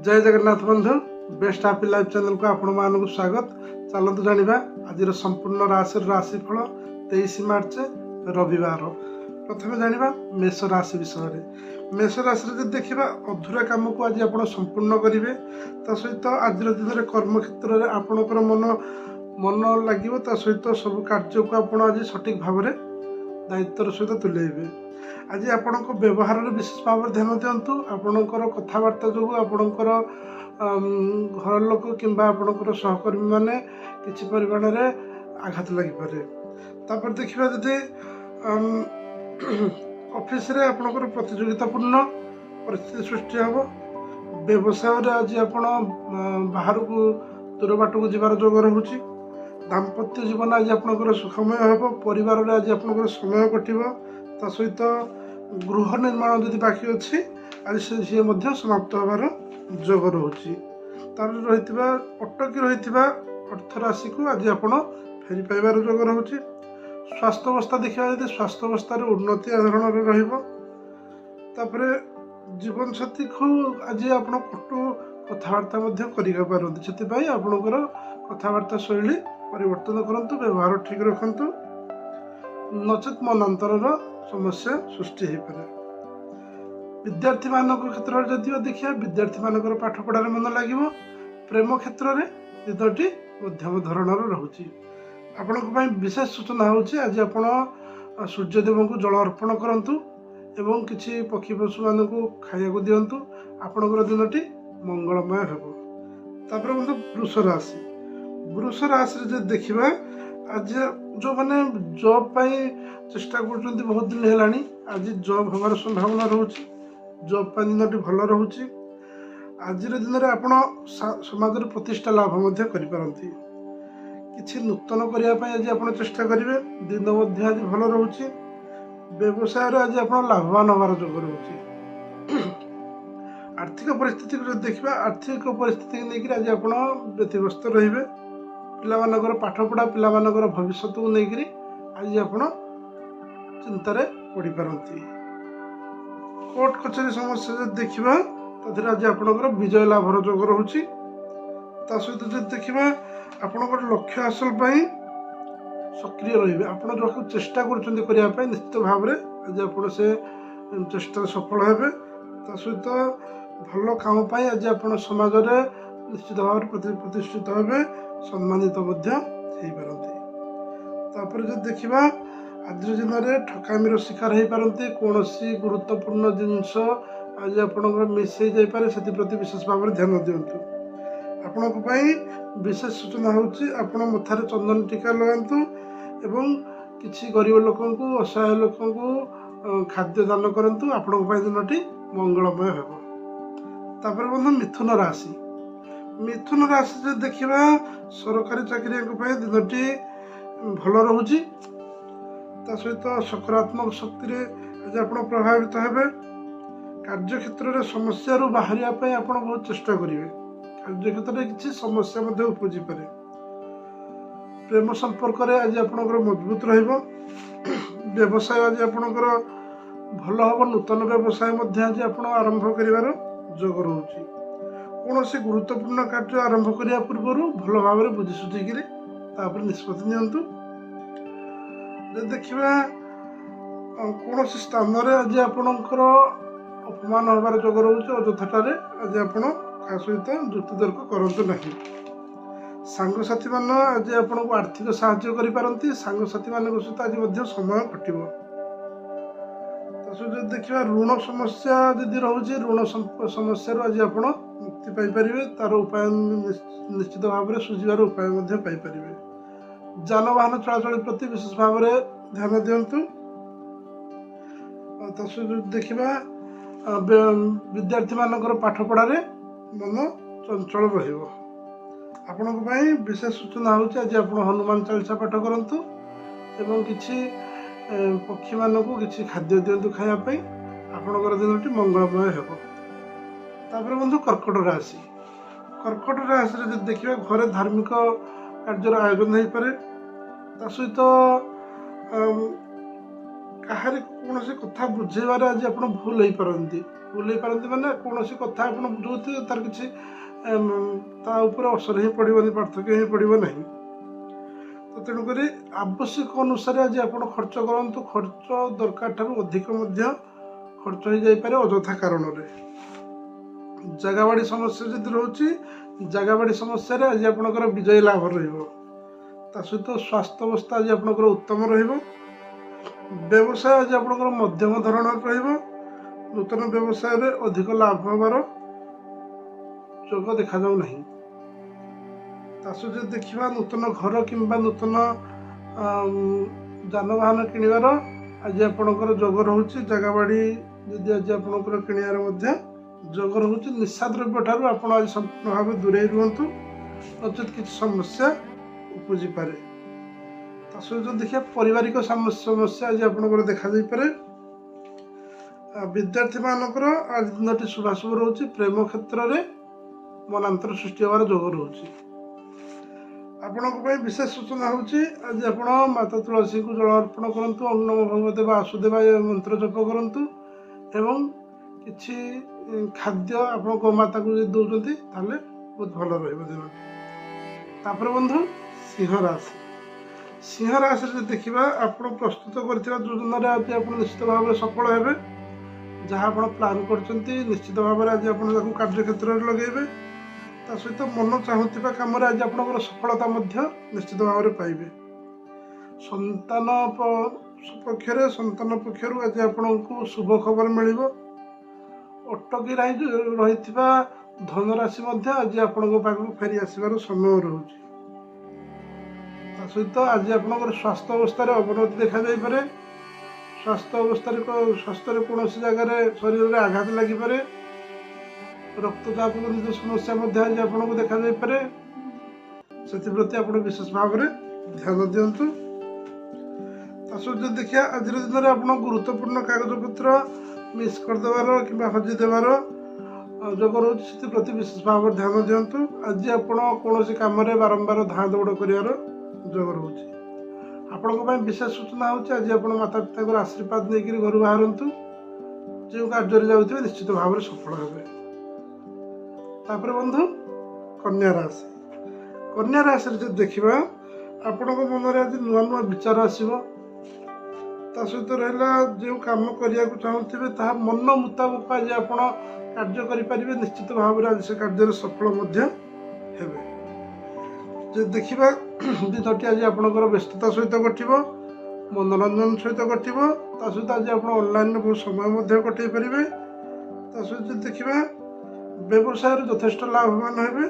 जय जगन्नाथ बंधु best happy life channel को आपण मानक स्वागत। चलतु जाना आज संपूर्ण राशि राशिफल 23 मार्च रविवार। प्रथम जाना मेष राशि विषय। मेष राशि देखा अधूरा कम को आज आप संपूर्ण करेंगे। सहित आज दिन में कर्म क्षेत्र में आपणकर मन लगे सहित सब कार्य को आप आज सठिक भाव में दायित्वर सहित तुलेबे। आज आपण व्यवहार विशेष भाव ध्यान दिंतु। आपणकर कथबार्ता जो आपणकर घर लोक कि सहकर्मी मैंने किसी परिमाण में आघात लगिपे। तापर देखा जदि ऑफिस रे आपणकर प्रतियोगितापूर्ण परिस्थिति सृष्टि हम। व्यवसाय आज आप बाहर को दूर बाट को जीवार जोग रोचे। दाम्पत्य जीवन आज आपणकर सुखमय हम। परिवार रे आज आपणकर समय कटिब। ता सहित गृह निर्माण जदि बाकी अच्छी आज सी समाप्त होबार जोग रोचे। तार रही अटकी रही अर्थ राशि को आज आप फेरी पाइबार जोग रोचे। स्वास्थ्य अवस्था देखा यदि स्वास्थ्य अवस्था उन्नति आधारण रपर जीवन साथी को आज आप कटु कथबार्ता करते आपणकर कथबार्ता शैली परिवर्तन करूँ। व्यवहार ठीक रखु नचेत मनांतर समस्या सृष्टि हो पारे। विद्यार्थी मान क्षेत्र में जदि देखिए विद्यार्थी मान पाठ पढ़ार मन लगे। प्रेम क्षेत्र में दिनटी मध्यम धरणर रोचे। आपण विशेष सूचना होची आज आपण सूर्यदेव को जल अर्पण करंतु एवं किछि पक्षी पशु मान को खाया को दियंतु। आपणकर दिनटी मंगलमय हेबो। तापर बंधु वृष राशि। वृष राशि देखिबा आज जो मैंने जॉब पाई चेष्टा कर बहुत दिन है आज जॉब हमार संभावना रोचे। जॉब पाई दिन भल रोचे। आज दिन में आप समाज प्रतिष्ठा लाभ करते किसी नूतन करने आज आप चेष्टा करेंगे। दिन मध्य आज भल रोचे। व्यवसाय आज आप लाभवान हमार जोग रोचे। आर्थिक परिस्थिति को देखा आर्थिक परिस्थिति लेकिन आज आप व्यतिव्यस्त रे। पिलामानकर पाठपढ़ा पिलामानकर भविष्य को लेकर आज आप चिंतार पड़ी पारती। कोर्ट कचेरी समस्या जब देखा तो आज आपणकर विजय लाभर जोग रोचे। सहित जब देखा आपणकर लक्ष्य हासिल सक्रिय रे। आप जो चेष्टा करने निश्चित भाव में आज आप से चेष्टा सफल हे। सहित भल काम आज आप समाज में निश्चित भाव प्रतिष्ठित हे सम्मानित तापर जब देखा आज दिन में ठकामीर शिकार हो पारती। कौन सी गुरुत्वपूर्ण जिनस आज आप मिस हो जापे से प्रति विशेष भाव में ध्यान दिंतु। आपण विशेष सूचना होची आपण मथारे चंदन टीका लगातु एवं किसी गरीब लोक को असहाय लोक को खाद्य दान करंतु। आपण दिनटी मंगलमय हेबो। तापर बंधु मिथुन राशि। मिथुन राशि जो देखा सरकारी चाकरिया दिनटी भल रोचे। सहित सकारात्मक शक्ति आज आप प्रभावित हेबे। कार्य क्षेत्र में समस्या बाहर आप बहुत चेष्टा करेंगे। कार्य क्षेत्र में किसी समस्या उपजी पारे। प्रेम संपर्क में आज आप मजबूत रहिबो। व्यवसाय आज आपणकर भल हम। नूतन व्यवसाय आज आप आरंभ कर जोग रोचे। कौन से गुरुत्वपूर्ण कार्य आरंभ करने पूर्व भल भाव में बुझी सुझी निष्पत्ति नियंतु। देखा कौन से स्थान में आज आपणकर अपमान होबार जोग रोचे। अଯଥାରେ आज आप सहित जुक्ति तर्क करतु नहीं। सांगसाथी मान आज आपन को आर्थिक साहाय्य करि। सांगसाथी मान सहित आज समय कटिब। जो देखा ऋण समस्या यदि रोचे ऋण समस्या आज आप मुक्ति पाइपर। तार उपाय निश्चित भाव में सुझार उपाय पाइपर। जानवाहन चलाचल प्रति विशेष भाव में ध्यान दिंतु। देखा विद्यार्थी मानकर पाठपढ़ारे मन चंचल रहिबो। आपण विशेष सूचना होची आज आप हनुमान चालीसा पाठ करंतु एवं किछि पक्षी मान को किछि खाद्य दिंतु खायापी। आपणकर दिनटी मंगलमय हेबो। तापर बंधु कर्कट राशि। कर्कट राशि देखिए घरे धार्मिक कार्य आयोजन हो पारे। सहित कहार कौन से कथा बुझेबार आज आप भूल हो पारती। ବୁଲେଇ ପାରନ୍ତି ମାନେ କୌଣସି କଥା ଆପଣ ବୁଝଉଥିବେ ତାର କିଛି ତା ଉପରେ ଅସର ହିଁ ପଡ଼ିବନି, ପାର୍ଥକ୍ୟ ହିଁ ପଡ଼ିବ ନାହିଁ। ତ ତେଣୁକରି ଆବଶ୍ୟକ ଅନୁସାରେ ଆଜି ଆପଣ ଖର୍ଚ୍ଚ କରନ୍ତୁ। ଖର୍ଚ୍ଚ ଦରକାର ଠାରୁ ଅଧିକ ମଧ୍ୟ ଖର୍ଚ୍ଚ ହୋଇଯାଇପାରେ ଅଯଥା କାରଣରେ। ଜାଗା ବାଡ଼ି ସମସ୍ୟା ଯଦି ରହୁଛି, ଜାଗା ବାଡ଼ି ସମସ୍ୟାରେ ଆଜି ଆପଣଙ୍କର ବିଜୟୀ ଲାଭ ରହିବ। ତା ସହିତ ସ୍ୱାସ୍ଥ୍ୟ ଅବସ୍ଥା ଆଜି ଆପଣଙ୍କର ଉତ୍ତମ ରହିବ। ବ୍ୟବସାୟ ଆଜି ଆପଣଙ୍କର ମଧ୍ୟମ ଧରଣର ରହିବ। ନୂତନ ବ୍ୟବସାୟରେ ଅଧିକ ଲାଭ ହେବାର ଯୋଗ ଦେଖାଯାଉ ନାହିଁ। ତା ସହିତ ଯଦି ଦେଖିବା ନୂତନ ଘର କିମ୍ବା ନୂତନ ଯାନବାହନ କିଣିବାର ଆଜି ଆପଣଙ୍କର ଯୋଗ ରହୁଛି। ଜାଗା ବାଡ଼ି ଯଦି ଆଜି ଆପଣଙ୍କର କିଣିବାର ମଧ୍ୟ ଯୋଗ ରହୁଛି। ନିଶା ଦ୍ରବ୍ୟ ଠାରୁ ଆପଣ ଆଜି ସମ୍ପୂର୍ଣ୍ଣ ଭାବେ ଦୂରେଇ ରୁହନ୍ତୁ, ନଚେତ୍ କିଛି ସମସ୍ୟା ଉପୁଜିପାରେ। ତା ସହିତ ଯଦି ଦେଖିବା ପାରିବାରିକ ସମସ୍ୟା ଆଜି ଆପଣଙ୍କର ଦେଖାଯାଇପାରେ। ବିଦ୍ୟାର୍ଥୀମାନଙ୍କର ଆଜି ଦିନଟି ଶୁଭାଶୁଭ ରହୁଛି। ପ୍ରେମ କ୍ଷେତ୍ରରେ ମନାନ୍ତର ସୃଷ୍ଟି ହେବାର ଯୋଗ ରହୁଛି। ଆପଣଙ୍କ ପାଇଁ ବିଶେଷ ସୂଚନା ହେଉଛି ଆଜି ଆପଣ ମାତା ତୁଳସୀଙ୍କୁ ଜଳ ଅର୍ପଣ କରନ୍ତୁ, ଓଁ ନମୋ ଭଗବତେ ବାସୁଦେବାୟ ମନ୍ତ୍ର ଜପ କରନ୍ତୁ ଏବଂ କିଛି ଖାଦ୍ୟ ଆପଣ ଗୋମାତାକୁ ଯଦି ଦେଉଛନ୍ତି ତାହେଲେ ବହୁତ ଭଲ ରହିବ ଦିନଟି। ତାପରେ ବନ୍ଧୁ ସିଂହ ରାଶି। ସିଂହ ରାଶିରେ ଯଦି ଦେଖିବା ଆପଣ ପ୍ରସ୍ତୁତ କରିଥିବା ଯୋଜନାରେ ଆଜି ଆପଣ ନିଶ୍ଚିତ ଭାବରେ ସଫଳ ହେବେ। ଯାହା ଆପଣ ପ୍ଲାନ୍ କରିଛନ୍ତି ନିଶ୍ଚିତ ଭାବରେ ଆଜି ଆପଣ ତାକୁ କାର୍ଯ୍ୟକ୍ଷେତ୍ରରେ ଲଗାଇବେ। ତା ସହିତ ମନ ଚାହୁଁଥିବା କାମରେ ଆଜି ଆପଣଙ୍କର ସଫଳତା ମଧ୍ୟ ନିଶ୍ଚିତ ଭାବରେ ପାଇବେ। ସନ୍ତାନ ପକ୍ଷରୁ ଆଜି ଆପଣଙ୍କୁ ଶୁଭ ଖବର ମିଳିବ। ଅଟକି ରହିଥିବା ଧନରାଶି ମଧ୍ୟ ଆଜି ଆପଣଙ୍କ ପାଖକୁ ଫେରି ଆସିବାର ସମୟ ରହୁଛି। ତା ସହିତ ଆଜି ଆପଣଙ୍କର ସ୍ୱାସ୍ଥ୍ୟ ଅବସ୍ଥାରେ ଅବନତି ଦେଖାଯାଇପାରେ। ସ୍ୱାସ୍ଥ୍ୟରେ କୌଣସି ଜାଗାରେ ଶରୀରରେ ଆଘାତ ଲାଗିପାରେ। ରକ୍ତଚାପ ଜନିତ ସମସ୍ୟା ମଧ୍ୟ ଆଜି ଆପଣଙ୍କୁ ଦେଖାଯାଇପାରେ। ସେଥିପ୍ରତି ଆପଣ ବିଶେଷ ଭାବରେ ଧ୍ୟାନ ଦିଅନ୍ତୁ। ତା ସହିତ ଯଦି ଦେଖିବା ଆଜିର ଦିନରେ ଆପଣ ଗୁରୁତ୍ୱପୂର୍ଣ୍ଣ କାଗଜପତ୍ର ମିସ୍ କରିଦେବାର କିମ୍ବା ହଜି ଦେବାର ଯୋଗ ରହୁଛି, ସେଥିପ୍ରତି ବିଶେଷ ଭାବରେ ଧ୍ୟାନ ଦିଅନ୍ତୁ। ଆଜି ଆପଣ କୌଣସି କାମରେ ବାରମ୍ବାର ଧାଁ ଦୌଡ଼ କରିବାର ଯୋଗ ରହୁଛି। ଆପଣଙ୍କ ପାଇଁ ବିଶେଷ ସୂଚନା ହେଉଛି ଆଜି ଆପଣ ମାତା ପିତାଙ୍କର ଆଶୀର୍ବାଦ ନେଇକରି ଘରୁ ବାହାରନ୍ତୁ। ଯେଉଁ କାର୍ଯ୍ୟରେ ଯାଉଥିବେ ନିଶ୍ଚିତ ଭାବରେ ସଫଳ ହେବେ। ତାପରେ ବନ୍ଧୁ କନ୍ୟା ରାଶି। କନ୍ୟା ରାଶିରେ ଯଦି ଦେଖିବା ଆପଣଙ୍କ ମନରେ ଆଜି ନୂଆ ନୂଆ ବିଚାର ଆସିବ। ତା ସହିତ ରହିଲା ଯେଉଁ କାମ କରିବାକୁ ଚାହୁଁଥିବେ ତାହା ମନ ମୁତାବକ ଆଜି ଆପଣ କାର୍ଯ୍ୟ କରିପାରିବେ। ନିଶ୍ଚିତ ଭାବରେ ଆଜି ସେ କାର୍ଯ୍ୟରେ ସଫଳ ମଧ୍ୟ ହେବେ। ଯଦି ଦେଖିବା ଦିନଟି ଆଜି ଆପଣଙ୍କର ବ୍ୟସ୍ତତା ସହିତ କଟିବ, ମନୋରଞ୍ଜନ ସହିତ କଟିବ। ତା ସହିତ ଆଜି ଆପଣ ଅନଲାଇନ୍ରେ ବହୁତ ସମୟ ମଧ୍ୟ କଟାଇ ପାରିବେ। ତା ସହିତ ଯଦି ଦେଖିବା ବ୍ୟବସାୟରେ ଯଥେଷ୍ଟ ଲାଭବାନ ହେବେ।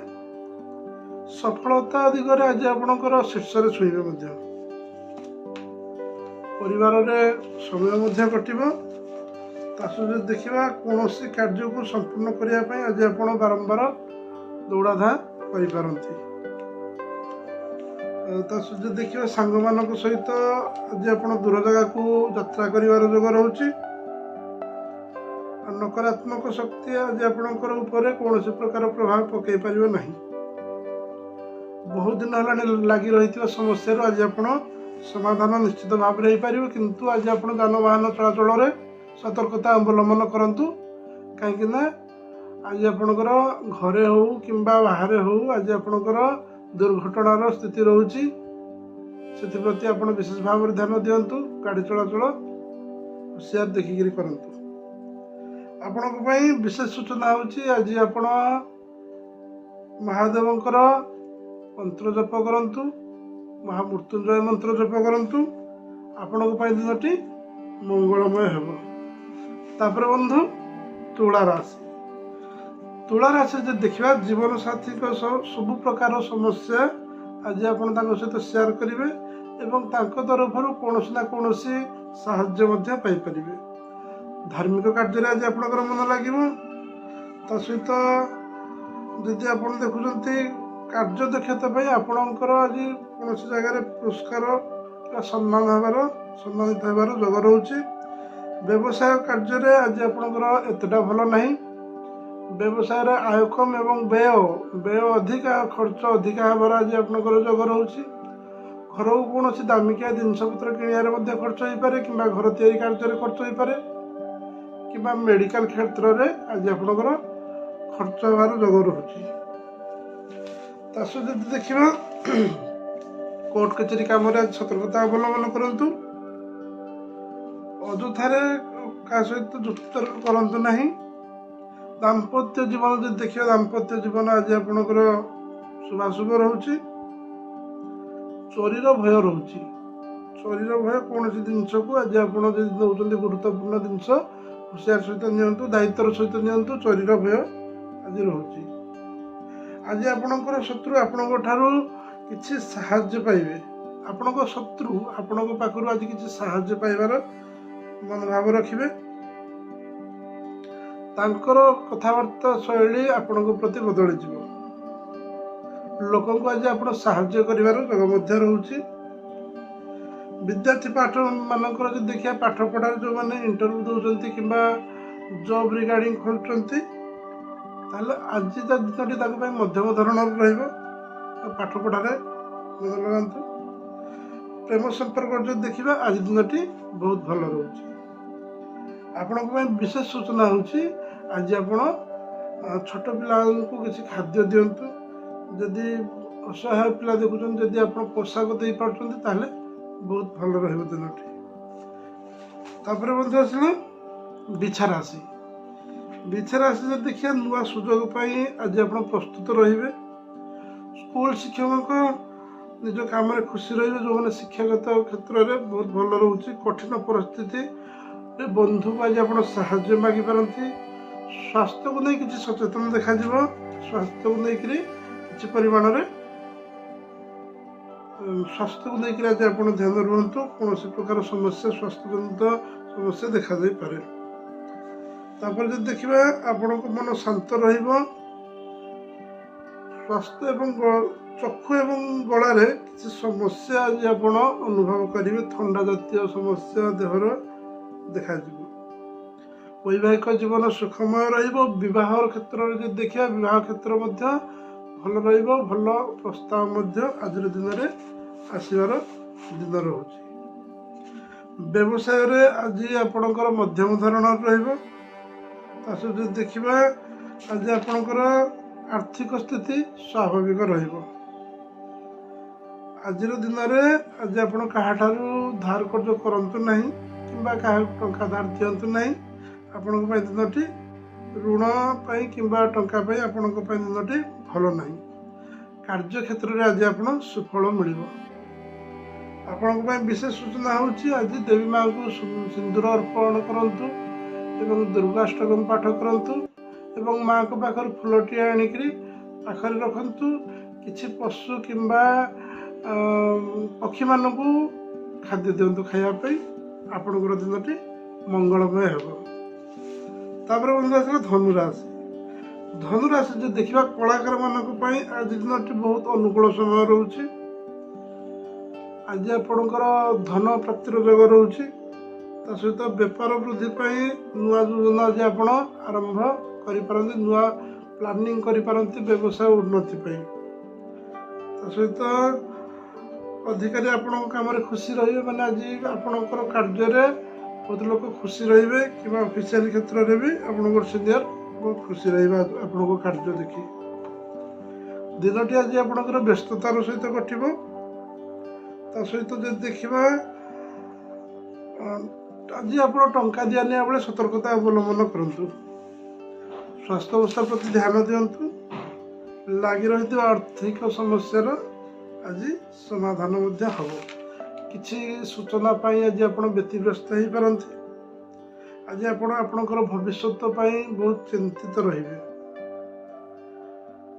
ସଫଳତା ଦିଗରେ ଆଜି ଆପଣଙ୍କର ଶୀର୍ଷରେ ଛୁଇଁବେ ମଧ୍ୟ। ପରିବାରରେ ସମୟ ମଧ୍ୟ କଟିବ। ତା ସହିତ ଯଦି ଦେଖିବା କୌଣସି କାର୍ଯ୍ୟକୁ ସମ୍ପୂର୍ଣ୍ଣ କରିବା ପାଇଁ ଆଜି ଆପଣ ବାରମ୍ବାର ଦୌଡ଼ାଧାଁ କରିପାରନ୍ତି। ତା ସହିତ ଯଦି ଦେଖିବା ସାଙ୍ଗମାନଙ୍କ ସହିତ ଆଜି ଆପଣ ଦୂର ଜାଗାକୁ ଯାତ୍ରା କରିବାର ଯୋଗ ରହୁଛି। ନକାରାତ୍ମକ ଶକ୍ତି ଆଜି ଆପଣଙ୍କର ଉପରେ କୌଣସି ପ୍ରକାର ପ୍ରଭାବ ପକାଇ ପାରିବ ନାହିଁ। ବହୁତ ଦିନ ହେଲାଣି ଲାଗି ରହିଥିବା ସମସ୍ୟାରୁ ଆଜି ଆପଣ ସମାଧାନ ନିଶ୍ଚିତ ଭାବରେ ହେଇପାରିବ। କିନ୍ତୁ ଆଜି ଆପଣ ଯାନବାହନ ଚଳାଚଳରେ ସତର୍କତା ଅବଲମ୍ବନ କରନ୍ତୁ। କାହିଁକି ନା ଆଜି ଆପଣଙ୍କର ଘରେ ହେଉ କିମ୍ବା ବାହାରେ ହେଉ ଆଜି ଆପଣଙ୍କର ଦୁର୍ଘଟଣାର ସ୍ଥିତି ରହୁଛି। ସେଥିପ୍ରତି ଆପଣ ବିଶେଷ ଭାବରେ ଧ୍ୟାନ ଦିଅନ୍ତୁ। ଗାଡ଼ି ଚଳାଚଳ ହୁସିଆର ଦେଖିକିରି କରନ୍ତୁ। ଆପଣଙ୍କ ପାଇଁ ବିଶେଷ ସୂଚନା ହେଉଛି ଆଜି ଆପଣ ମହାଦେବଙ୍କର ମନ୍ତ୍ର ଜପ କରନ୍ତୁ, ମହାମୃତ୍ୟୁଞ୍ଜୟ ମନ୍ତ୍ର ଜପ କରନ୍ତୁ। ଆପଣଙ୍କ ପାଇଁ ଦିନଟି ମଙ୍ଗଳମୟ ହେବ। ତାପରେ ବନ୍ଧୁ ତୁଳା ରାଶି। ତୁଳା ରାଶି ଯଦି ଦେଖିବା ଜୀବନସାଥୀଙ୍କ ସହ ସବୁ ପ୍ରକାର ସମସ୍ୟା ଆଜି ଆପଣ ତାଙ୍କ ସହିତ ସେୟାର କରିବେ ଏବଂ ତାଙ୍କ ତରଫରୁ କୌଣସି ନା କୌଣସି ସାହାଯ୍ୟ ମଧ୍ୟ ପାଇପାରିବେ। ଧାର୍ମିକ କାର୍ଯ୍ୟରେ ଆଜି ଆପଣଙ୍କର ମନ ଲାଗିବ। ତା ସହିତ ଯଦି ଆପଣ ଦେଖୁଛନ୍ତି କାର୍ଯ୍ୟ ଦକ୍ଷତା ପାଇଁ ଆପଣଙ୍କର ଆଜି କୌଣସି ଜାଗାରେ ପୁରସ୍କାର ବା ସମ୍ମାନିତ ହେବାର ଯୋଗ ରହୁଛି। ବ୍ୟବସାୟ କାର୍ଯ୍ୟରେ ଆଜି ଆପଣଙ୍କର ଏତେଟା ଭଲ ନାହିଁ। ବ୍ୟବସାୟରେ ଆୟ କମ୍ ଏବଂ ବ୍ୟୟ ଅଧିକା, ଖର୍ଚ୍ଚ ଅଧିକା ହେବାର ଆଜି ଆପଣଙ୍କର ଯୋଗ ରହୁଛି। ଘରକୁ କୌଣସି ଦାମିକିଆ ଜିନିଷପତ୍ର କିଣିବାରେ ମଧ୍ୟ ଖର୍ଚ୍ଚ ହୋଇପାରେ କିମ୍ବା ଘର ତିଆରି କାର୍ଯ୍ୟରେ ଖର୍ଚ୍ଚ ହୋଇପାରେ। କିମ୍ବା ମେଡ଼ିକାଲ କ୍ଷେତ୍ରରେ ଆଜି ଆପଣଙ୍କର ଖର୍ଚ୍ଚ ହେବାର ଯୋଗ ରହୁଛି। ତା ସହିତ ଯଦି ଦେଖିବା କୋର୍ଟ କଚେରୀ କାମରେ ଆଜି ସତର୍କତା ଅବଲମ୍ବନ କରନ୍ତୁ। ଅଯଥାରେ କାହା ସହିତ ଯୁକ୍ତିତର୍କ କରନ୍ତୁ ନାହିଁ। ଦାମ୍ପତ୍ୟ ଜୀବନ ଯଦି ଦେଖିବା, ଦାମ୍ପତ୍ୟ ଜୀବନ ଆଜି ଆପଣଙ୍କର ଶୁଭାଶୁଭ ରହୁଛି। ଚୋରିର ଭୟ ରହୁଛି। ଚୋରିର ଭୟ କୌଣସି ଜିନିଷକୁ ଆଜି ଆପଣ ଯଦି ନେଉଛନ୍ତି ଗୁରୁତ୍ୱପୂର୍ଣ୍ଣ ଜିନିଷ ହୁସିଆର ସହିତ ନିଅନ୍ତୁ, ଦାୟିତ୍ୱର ସହିତ ନିଅନ୍ତୁ। ଚୋରିର ଭୟ ଆଜି ରହୁଛି। ଆଜି ଆପଣଙ୍କର ଶତ୍ରୁ ଆପଣଙ୍କ ଠାରୁ କିଛି ସାହାଯ୍ୟ ପାଇବେ। ଆପଣଙ୍କ ଶତ୍ରୁ ଆପଣଙ୍କ ପାଖରୁ ଆଜି କିଛି ସାହାଯ୍ୟ ପାଇବାର ମନୋଭାବ ରଖିବେ। ତାଙ୍କର କଥାବାର୍ତ୍ତା ଶୈଳୀ ଆପଣଙ୍କ ପ୍ରତି ବଦଳିଯିବ। ଲୋକଙ୍କୁ ଆଜି ଆପଣ ସାହାଯ୍ୟ କରିବାର ଯୋଗ ମଧ୍ୟ ରହୁଛି। ବିଦ୍ୟାର୍ଥୀ ପାଠ ମାନଙ୍କର ଯଦି ଦେଖିବା, ପାଠ ପଢ଼ାରେ ଯେଉଁମାନେ ଇଣ୍ଟରଭ୍ୟୁ ଦେଉଛନ୍ତି କିମ୍ବା ଜବ୍ ରିଗାର୍ଡିଂ ଖୋଜୁଛନ୍ତି, ତାହେଲେ ଆଜି ତା ଦିନଟି ତାଙ୍କ ପାଇଁ ମଧ୍ୟମ ଧରଣର ରହିବ। ପାଠ ପଢ଼ାରେ ମନ ଲଗାନ୍ତୁ। ପ୍ରେମ ସମ୍ପର୍କ ଯଦି ଦେଖିବା, ଆଜି ଦିନଟି ବହୁତ ଭଲ ରହୁଛି। ଆପଣଙ୍କ ପାଇଁ ବିଶେଷ ସୂଚନା ହେଉଛି, ଆଜି ଆପଣ ଛୋଟ ପିଲାଙ୍କୁ କିଛି ଖାଦ୍ୟ ଦିଅନ୍ତୁ। ଯଦି ଅସହାୟ ପିଲା ଦେଖୁଛନ୍ତି, ଯଦି ଆପଣ ପୋଷାକ ଦେଇପାରୁଛନ୍ତି, ତାହେଲେ ବହୁତ ଭଲ ରହିବ ଦିନଟି। ତାପରେ ମଧ୍ୟ ଆସିଲା ବିଛା ରାଶି। ବିଛା ରାଶି ଯଦି ଦେଖିବା, ନୂଆ ସୁଯୋଗ ପାଇଁ ଆଜି ଆପଣ ପ୍ରସ୍ତୁତ ରହିବେ। ସ୍କୁଲ ଶିକ୍ଷକଙ୍କ ନିଜ କାମରେ ଖୁସି ରହିବେ। ଯେଉଁମାନେ ଶିକ୍ଷାଗତ କ୍ଷେତ୍ରରେ ବହୁତ ଭଲ ରହୁଛି। କଠିନ ପରିସ୍ଥିତିରେ ବନ୍ଧୁକୁ ଆଜି ଆପଣ ସାହାଯ୍ୟ ମାଗିପାରନ୍ତି। ସ୍ୱାସ୍ଥ୍ୟକୁ ନେଇ କିଛି ସଚେତନ ଦେଖାଯିବ। ସ୍ୱାସ୍ଥ୍ୟକୁ ନେଇକରି କିଛି ପରିମାଣରେ ସ୍ୱାସ୍ଥ୍ୟକୁ ନେଇକରି ଆଜି ଆପଣ ଧ୍ୟାନ ରୁହନ୍ତୁ। କୌଣସି ପ୍ରକାର ସମସ୍ୟା, ସ୍ୱାସ୍ଥ୍ୟଜନିତ ସମସ୍ୟା ଦେଖାଯାଇପାରେ। ତାପରେ ଯଦି ଦେଖିବା, ଆପଣଙ୍କ ମନ ଶାନ୍ତ ରହିବ। ସ୍ୱାସ୍ଥ୍ୟ ଏବଂ ଚକ୍ଷୁ ଏବଂ ଗଳାରେ କିଛି ସମସ୍ୟା ଆଜି ଆପଣ ଅନୁଭବ କରିବେ। ଥଣ୍ଡା ଜାତୀୟ ସମସ୍ୟା ଦେହର ଦେଖାଯିବ। ବୈବାହିକ ଜୀବନ ସୁଖମୟ ରହିବ। ବିବାହ କ୍ଷେତ୍ରରେ ଯଦି ଦେଖିବା, ବିବାହ କ୍ଷେତ୍ର ମଧ୍ୟ ଭଲ ରହିବ। ଭଲ ପ୍ରସ୍ତାବ ମଧ୍ୟ ଆଜିର ଦିନରେ ଆସିବାର ଦିନ ରହୁଛି। ବ୍ୟବସାୟରେ ଆଜି ଆପଣଙ୍କର ମଧ୍ୟମ ଧରଣର ରହିବ। ତା ସହିତ ଯଦି ଦେଖିବା, ଆଜି ଆପଣଙ୍କର ଆର୍ଥିକ ସ୍ଥିତି ସ୍ୱାଭାବିକ ରହିବ। ଆଜିର ଦିନରେ ଆଜି ଆପଣ କାହାଠାରୁ ଧାର କର୍ଜ କରନ୍ତୁ ନାହିଁ କିମ୍ବା କାହାକୁ ଟଙ୍କା ଧାର ଦିଅନ୍ତୁ ନାହିଁ। ଆପଣଙ୍କ ପାଇଁ ଦିନଟି ଋଣ ପାଇଁ କିମ୍ବା ଟଙ୍କା ପାଇଁ ଆପଣଙ୍କ ପାଇଁ ଦିନଟି ଭଲ ନାହିଁ। କାର୍ଯ୍ୟକ୍ଷେତ୍ରରେ ଆଜି ଆପଣ ସୁଫଳ ମିଳିବ। ଆପଣଙ୍କ ପାଇଁ ବିଶେଷ ସୂଚନା ହେଉଛି, ଆଜି ଦେବୀ ମାଙ୍କୁ ସିନ୍ଦୁର ଅର୍ପଣ କରନ୍ତୁ ଏବଂ ଦୁର୍ଗାଷ୍ଟକମ୍ ପାଠ କରନ୍ତୁ ଏବଂ ମାଙ୍କ ପାଖରେ ଫୁଲଟିଏ ଆଣିକରି ପାଖରେ ରଖନ୍ତୁ। କିଛି ପଶୁ କିମ୍ବା ପକ୍ଷୀମାନଙ୍କୁ ଖାଦ୍ୟ ଦିଅନ୍ତୁ ଖାଇବା ପାଇଁ। ଆପଣଙ୍କର ଦିନଟି ମଙ୍ଗଳମୟ ହେବ। ତାପରେ ବନ୍ଧୁ ଆସିଲା ଧନୁରାଶି। ଧନୁରାଶି ଯଦି ଦେଖିବା, କଳାକାରମାନଙ୍କ ପାଇଁ ଆଜି ଦିନଟି ବହୁତ ଅନୁକୂଳ ସମୟ ରହୁଛି। ଆଜି ଆପଣଙ୍କର ଧନ ପ୍ରାପ୍ତିର ଯୋଗ ରହୁଛି। ତା ସହିତ ବେପାର ବୃଦ୍ଧି ପାଇଁ ନୂଆ ଯୋଜନା ଆଜି ଆପଣ ଆରମ୍ଭ କରିପାରନ୍ତି। ନୂଆ ପ୍ଲାନିଂ କରିପାରନ୍ତି ବ୍ୟବସାୟ ଉନ୍ନତି ପାଇଁ। ତା ସହିତ ଅଧିକାରୀ ଆପଣଙ୍କ କାମରେ ଖୁସି ରହିବେ। ମାନେ ଆଜି ଆପଣଙ୍କର କାର୍ଯ୍ୟରେ ବହୁତ ଲୋକ ଖୁସି ରହିବେ କିମ୍ବା ଅଫିସିଆଲି କ୍ଷେତ୍ରରେ ବି ଆପଣଙ୍କର ସିନିୟର ବହୁତ ଖୁସି ରହିବେ ଆପଣଙ୍କ କାର୍ଯ୍ୟ ଦେଖି। ଦିନଟି ଆଜି ଆପଣଙ୍କର ବ୍ୟସ୍ତତାର ସହିତ କଟିବ। ତା ସହିତ ଯଦି ଦେଖିବା, ଆଜି ଆପଣ ଟଙ୍କା ଦିଆ ନେବା ବେଳେ ସତର୍କତା ଅବଲମ୍ବନ କରନ୍ତୁ। ସ୍ୱାସ୍ଥ୍ୟ ଅବସ୍ଥା ପ୍ରତି ଧ୍ୟାନ ଦିଅନ୍ତୁ। ଲାଗି ରହିଥିବା ଆର୍ଥିକ ସମସ୍ୟାର ଆଜି ସମାଧାନ ମଧ୍ୟ ହେବ। କିଛି ସୂଚନା ପାଇଁ ଆଜି ଆପଣ ବ୍ୟତିବ୍ୟସ୍ତ ହେଇପାରନ୍ତି। ଆଜି ଆପଣ ଆପଣଙ୍କର ଭବିଷ୍ୟତ ପାଇଁ ବହୁତ ଚିନ୍ତିତ ରହିବେ।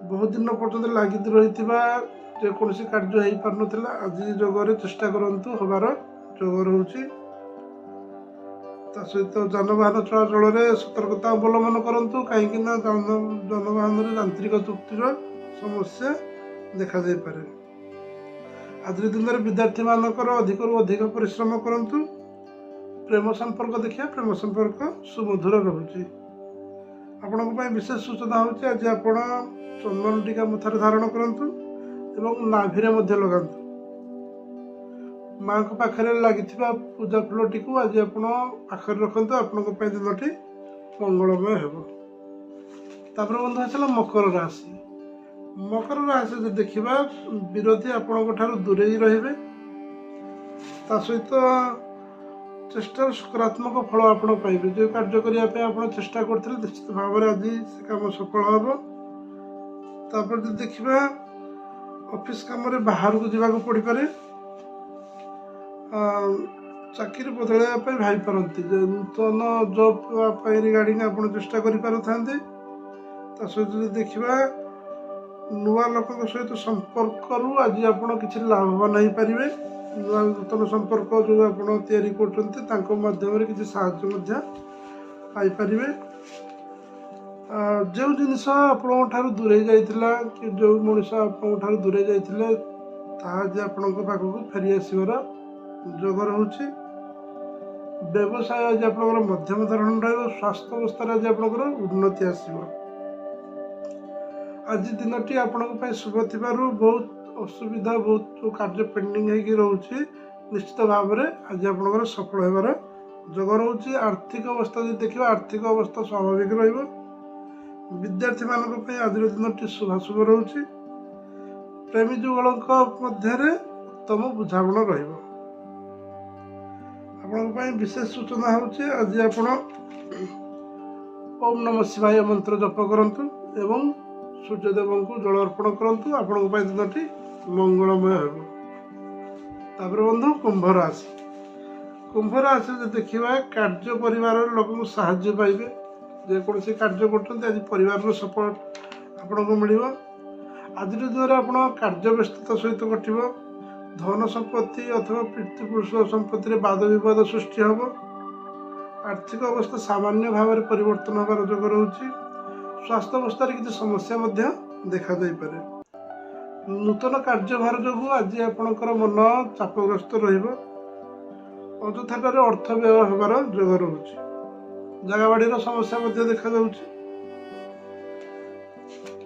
ବହୁତ ଦିନ ପର୍ଯ୍ୟନ୍ତ ଲାଗି ରହିଥିବା ଯେକୌଣସି କାର୍ଯ୍ୟ ହେଇପାରୁନଥିଲା, ଆଜି ଯୋଗରେ ଚେଷ୍ଟା କରନ୍ତୁ, ହେବାର ଯୋଗ ରହୁଛି। ତା ସହିତ ଯାନବାହନ ଚଳାଚଳରେ ସତର୍କତା ଅବଲମ୍ବନ କରନ୍ତୁ, କାହିଁକି ନା ଯାନବାହନରେ ଯାନ୍ତ୍ରିକ ତ୍ରୁଟିର ସମସ୍ୟା ଦେଖାଯାଇପାରେ। ଆଜିର ଦିନରେ ବିଦ୍ୟାର୍ଥୀମାନଙ୍କର ଅଧିକରୁ ଅଧିକ ପରିଶ୍ରମ କରନ୍ତୁ। ପ୍ରେମ ସମ୍ପର୍କ ଦେଖିବା, ପ୍ରେମ ସମ୍ପର୍କ ସୁମଧୁର ରହୁଛି। ଆପଣଙ୍କ ପାଇଁ ବିଶେଷ ସୂଚନା ହେଉଛି, ଆଜି ଆପଣ ଚନ୍ଦନ ଟିକା ମୁଥାରେ ଧାରଣ କରନ୍ତୁ ଏବଂ ନାଭିରେ ମଧ୍ୟ ଲଗାନ୍ତୁ। ମାଙ୍କ ପାଖରେ ଲାଗିଥିବା ପୂଜା ଫୁଲଟିକୁ ଆଜି ଆପଣ ପାଖରେ ରଖନ୍ତୁ। ଆପଣଙ୍କ ପାଇଁ ଦିନଟି ମଙ୍ଗଳମୟ ହେବ। ତାପରେ ବନ୍ଧୁ ଆସିଲା ମକର ରାଶି। ମକର ରାଶି ଯଦି ଦେଖିବା, ବିରୋଧୀ ଆପଣଙ୍କ ଠାରୁ ଦୂରେଇ ରହିବେ। ତା ସହିତ ଚେଷ୍ଟାର ସକାରାତ୍ମକ ଫଳ ଆପଣ ପାଇବେ। ଯେଉଁ କାର୍ଯ୍ୟ କରିବା ପାଇଁ ଆପଣ ଚେଷ୍ଟା କରୁଥିଲେ ନିଶ୍ଚିତ ଭାବରେ ଆଜି ସେ କାମ ସଫଳ ହେବ। ତାପରେ ଯଦି ଦେଖିବା, ଅଫିସ କାମରେ ବାହାରକୁ ଯିବାକୁ ପଡ଼ିପାରେ। ଚାକିରି ବଦଳାଇବା ପାଇଁ ଭାବିପାରନ୍ତି। ନୂତନ ଜବ୍ ପାଇଁ ରିଗାର୍ଡିଂ ଆପଣ ଚେଷ୍ଟା କରିପାରିଥାନ୍ତି। ତା ସହିତ ଯଦି ଦେଖିବା, ନୂଆ ଲୋକଙ୍କ ସହିତ ସମ୍ପର୍କରୁ ଆଜି ଆପଣ କିଛି ଲାଭବାନ ହେଇପାରିବେ। ନୂତନ ସମ୍ପର୍କ ଯେଉଁ ଆପଣ ତିଆରି କରୁଛନ୍ତି ତାଙ୍କ ମାଧ୍ୟମରେ କିଛି ସାହାଯ୍ୟ ମଧ୍ୟ ପାଇପାରିବେ। ଯେଉଁ ଜିନିଷ ଆପଣଙ୍କ ଠାରୁ ଦୂରେଇ ଯାଇଥିଲା କି ଯେଉଁ ମଣିଷ ଆପଣଙ୍କ ଠାରୁ ଦୂରେଇ ଯାଇଥିଲେ ତାହା ଆଜି ଆପଣଙ୍କ ପାଖକୁ ଫେରି ଆସିବାର ଯୋଗ ରହୁଛି। ବ୍ୟବସାୟ ଆଜି ଆପଣଙ୍କର ମଧ୍ୟମ ଧରଣ ରହିବ। ସ୍ୱାସ୍ଥ୍ୟ ଅବସ୍ଥାରେ ଆଜି ଆପଣଙ୍କର ଉନ୍ନତି ଆସିବ। ଆଜି ଦିନଟି ଆପଣଙ୍କ ପାଇଁ ଶୁଭ ଥିବାରୁ ବହୁତ ଅସୁବିଧା, ବହୁତ ଯେଉଁ କାର୍ଯ୍ୟ ପେଣ୍ଡିଂ ହେଇକି ରହୁଛି ନିଶ୍ଚିତ ଭାବରେ ଆଜି ଆପଣଙ୍କର ସଫଳ ହେବାର ଯୋଗ ରହୁଛି। ଆର୍ଥିକ ଅବସ୍ଥା ଯଦି ଦେଖିବା, ଆର୍ଥିକ ଅବସ୍ଥା ସ୍ୱାଭାବିକ ରହିବ। ବିଦ୍ୟାର୍ଥୀମାନଙ୍କ ପାଇଁ ଆଜିର ଦିନଟି ଶୁଭାଶୁଭ ରହୁଛି। ପ୍ରେମୀ ଯୁଗଳଙ୍କ ମଧ୍ୟରେ ଉତ୍ତମ ବୁଝାମଣା ରହିବ। ଆପଣଙ୍କ ପାଇଁ ବିଶେଷ ସୂଚନା ହେଉଛି ଆଜି ଆପଣ ଓମ୍ ନମଃ ଶିବାୟ ମନ୍ତ୍ର ଜପ କରନ୍ତୁ ଏବଂ ସୂର୍ଯ୍ୟଦେବଙ୍କୁ ଜଳ ଅର୍ପଣ କରନ୍ତୁ। ଆପଣଙ୍କ ପାଇଁ ଦିନଟି ମଙ୍ଗଳମୟ ହେବ। ତାପରେ ବନ୍ଧୁ କୁମ୍ଭ ରାଶି। କୁମ୍ଭ ରାଶି ଯଦି ଦେଖିବା, କାର୍ଯ୍ୟ ପରିବାରର ଲୋକଙ୍କୁ ସାହାଯ୍ୟ ପାଇବେ। ଯେକୌଣସି କାର୍ଯ୍ୟ କରୁଛନ୍ତି ଆଜି ପରିବାରର ସପୋର୍ଟ ଆପଣଙ୍କୁ ମିଳିବ। ଆଜିର ଦିନରେ ଆପଣ କାର୍ଯ୍ୟ ବ୍ୟସ୍ତତା ସହିତ କଟିବ। ଧନ ସମ୍ପତ୍ତି ଅଥବା ପିତୃପୁରୁଷ ସମ୍ପତ୍ତିରେ ବାଦ ବିବାଦ ସୃଷ୍ଟି ହେବ। ଆର୍ଥିକ ଅବସ୍ଥା ସାମାନ୍ୟ ଭାବରେ ପରିବର୍ତ୍ତନ ହେବାର ଯୋଗ ରହୁଛି। ସ୍ୱାସ୍ଥ୍ୟ ଅବସ୍ଥାରେ କିଛି ସମସ୍ୟା ମଧ୍ୟ ଦେଖାଯାଇପାରେ। ନୂତନ କାର୍ଯ୍ୟଭାର ଯୋଗୁଁ ଆଜି ଆପଣଙ୍କର ମନ ଚାପଗ୍ରସ୍ତ ରହିବ। ଅଯଥାଠାରେ ଅର୍ଥ ବ୍ୟୟ ହେବାର ଯୋଗ ରହୁଛି। ଜାଗା ବାଡ଼ିର ସମସ୍ୟା ମଧ୍ୟ ଦେଖାଯାଉଛି।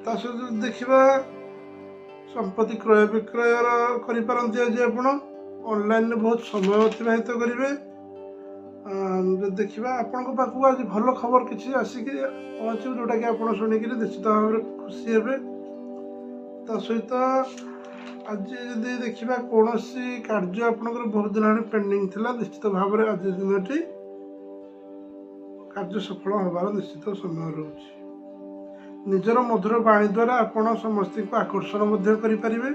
ତା ସହିତ ଯଦି ଦେଖିବା, ସମ୍ପତ୍ତି କ୍ରୟ ବିକ୍ରୟ କରିପାରନ୍ତି। ଆଜି ଆପଣ ଅନଲାଇନରେ ବହୁତ ସମୟ ଅତିବାହିତ କରିବେ। ଯଦି ଦେଖିବା, ଆପଣଙ୍କ ପାଖକୁ ଆଜି ଭଲ ଖବର କିଛି ଆସିକି ପହଞ୍ଚିବ, ଯେଉଁଟାକି ଆପଣ ଶୁଣିକିରି ନିଶ୍ଚିତ ଭାବରେ ଖୁସି ହେବେ। ତା ସହିତ ଆଜି ଯଦି ଦେଖିବା, କୌଣସି କାର୍ଯ୍ୟ ଆପଣଙ୍କର ବହୁତ ଦିନ ହେଲାଣି ପେଣ୍ଡିଂ ଥିଲା, ନିଶ୍ଚିତ ଭାବରେ ଆଜି ଦିନଟି କାର୍ଯ୍ୟ ସଫଳ ହେବାର ନିଶ୍ଚିତ ସମୟ ରହୁଛି। ନିଜର ମଧୁର ବାଣୀ ଦ୍ୱାରା ଆପଣ ସମସ୍ତଙ୍କୁ ଆକର୍ଷଣ ମଧ୍ୟ କରିପାରିବେ।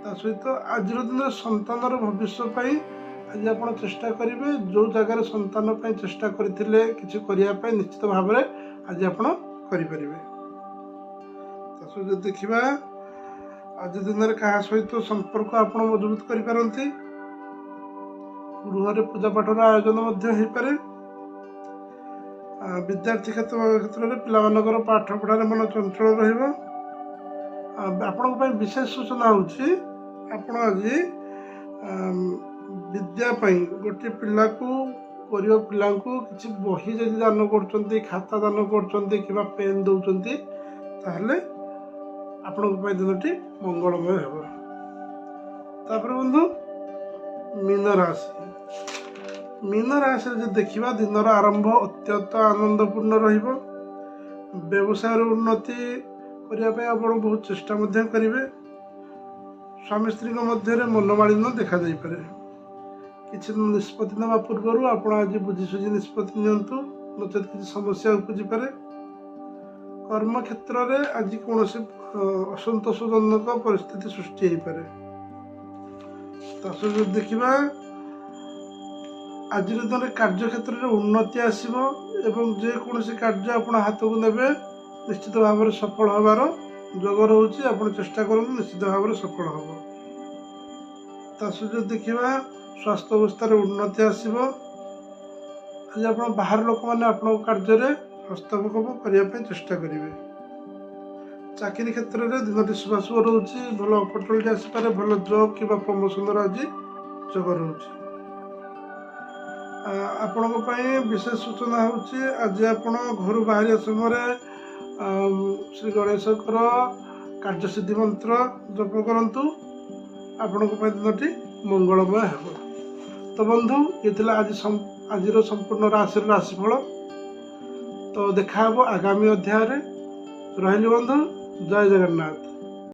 ତା ସହିତ ଆଜିର ଦିନରେ ସନ୍ତାନର ଭବିଷ୍ୟ ପାଇଁ ଆଜି ଆପଣ ଚେଷ୍ଟା କରିବେ। ଯେଉଁ ଜାଗାରେ ସନ୍ତାନ ପାଇଁ ଚେଷ୍ଟା କରିଥିଲେ କିଛି କରିବା ପାଇଁ ନିଶ୍ଚିତ ଭାବରେ ଆଜି ଆପଣ କରିପାରିବେ। ତା ସହିତ ଯଦି ଦେଖିବା, ଆଜି ଦିନରେ କାହା ସହିତ ସମ୍ପର୍କ ଆପଣ ମଜବୁତ କରିପାରନ୍ତି। ଗୃହରେ ପୂଜାପାଠର ଆୟୋଜନ ମଧ୍ୟ ହେଇପାରେ। ବିଦ୍ୟାର୍ଥୀ କ୍ଷେତ୍ରରେ ପିଲାମାନଙ୍କର ପାଠ ପଢ଼ାରେ ମନ ଚଞ୍ଚଳ ରହିବ। ଆପଣଙ୍କ ପାଇଁ ବିଶେଷ ସୂଚନା ହେଉଛି, ଆପଣ ଆଜି ବିଦ୍ୟା ପାଇଁ ଗୋଟିଏ ଗରିବ ପିଲାଙ୍କୁ କିଛି ବହି ଯଦି ଦାନ କରୁଛନ୍ତି, ଖାତା ଦାନ କରୁଛନ୍ତି କିମ୍ବା ପେନ୍ ଦେଉଛନ୍ତି, ତାହେଲେ ଆପଣଙ୍କ ପାଇଁ ଦିନଟି ମଙ୍ଗଳମୟ ହେବ। ତାପରେ ବନ୍ଧୁ ମୀନ ରାଶି। ମୀନ ରାଶିରେ ଯଦି ଦେଖିବା, ଦିନର ଆରମ୍ଭ ଅତ୍ୟନ୍ତ ଆନନ୍ଦପୂର୍ଣ୍ଣ ରହିବ। ବ୍ୟବସାୟର ଉନ୍ନତି କରିବା ପାଇଁ ଆପଣ ବହୁତ ଚେଷ୍ଟା ମଧ୍ୟ କରିବେ। ସ୍ୱାମୀ ସ୍ତ୍ରୀଙ୍କ ମଧ୍ୟରେ ମନମାଳିନ୍ୟ ଦେଖାଯାଇପାରେ। କିଛି ନିଷ୍ପତ୍ତି ନେବା ପୂର୍ବରୁ ଆପଣ ଆଜି ବୁଝିସୁଝି ନିଷ୍ପତ୍ତି ନିଅନ୍ତୁ, ନଚେତ୍ କିଛି ସମସ୍ୟା ଉପୁଜିପାରେ। କର୍ମକ୍ଷେତ୍ରରେ ଆଜି କୌଣସି ଅସନ୍ତୋଷଜନକ ପରିସ୍ଥିତି ସୃଷ୍ଟି ହେଇପାରେ। ତା ସହିତ ଯଦି ଦେଖିବା, ଆଜିର ଦିନରେ କାର୍ଯ୍ୟକ୍ଷେତ୍ରରେ ଉନ୍ନତି ଆସିବ ଏବଂ ଯେକୌଣସି କାର୍ଯ୍ୟ ଆପଣ ହାତକୁ ନେବେ ନିଶ୍ଚିତ ଭାବରେ ସଫଳ ହେବାର ଯୋଗ ରହୁଛି। ଆପଣ ଚେଷ୍ଟା କରନ୍ତୁ, ନିଶ୍ଚିତ ଭାବରେ ସଫଳ ହେବ। ତା ସହିତ ଯଦି ଦେଖିବା, ସ୍ୱାସ୍ଥ୍ୟ ଅବସ୍ଥାରେ ଉନ୍ନତି ଆସିବ। ଆଜି ଆପଣ ବାହାର ଲୋକମାନେ ଆପଣଙ୍କ କାର୍ଯ୍ୟରେ ହସ୍ତକ୍ଷେପ କରିବା ପାଇଁ ଚେଷ୍ଟା କରିବେ। ଚାକିରି କ୍ଷେତ୍ରରେ ଦିନଟି ଶୁଭାଶୁଭ ରହୁଛି। ଭଲ ଅପରଚୁନିଟି ଆସିପାରେ। ଭଲ ଜବ୍ କିମ୍ବା ପ୍ରମୋସନର ଆଜି ଯୋଗ ରହୁଛି। ଆପଣଙ୍କ ପାଇଁ ବିଶେଷ ସୂଚନା ହେଉଛି, ଆଜି ଆପଣ ଘରୁ ବାହାରିବା ସମୟରେ ଶ୍ରୀ ଗଣେଶଙ୍କର କାର୍ଯ୍ୟସିଦ୍ଧି ମନ୍ତ୍ର ଜପ କରନ୍ତୁ। ଆପଣଙ୍କ ପାଇଁ ଦିନଟି ମଙ୍ଗଳମୟ ହେବ। ତ ବନ୍ଧୁ, ଇଏ ଥିଲା ଆଜିର ସମ୍ପୂର୍ଣ୍ଣ ରାଶିର ରାଶିଫଳ। ତ ଦେଖା ହେବ ଆଗାମୀ ଅଧ୍ୟାୟରେ। ରହିଲି ବନ୍ଧୁ, ଜୟ ଜଗନ୍ନାଥ।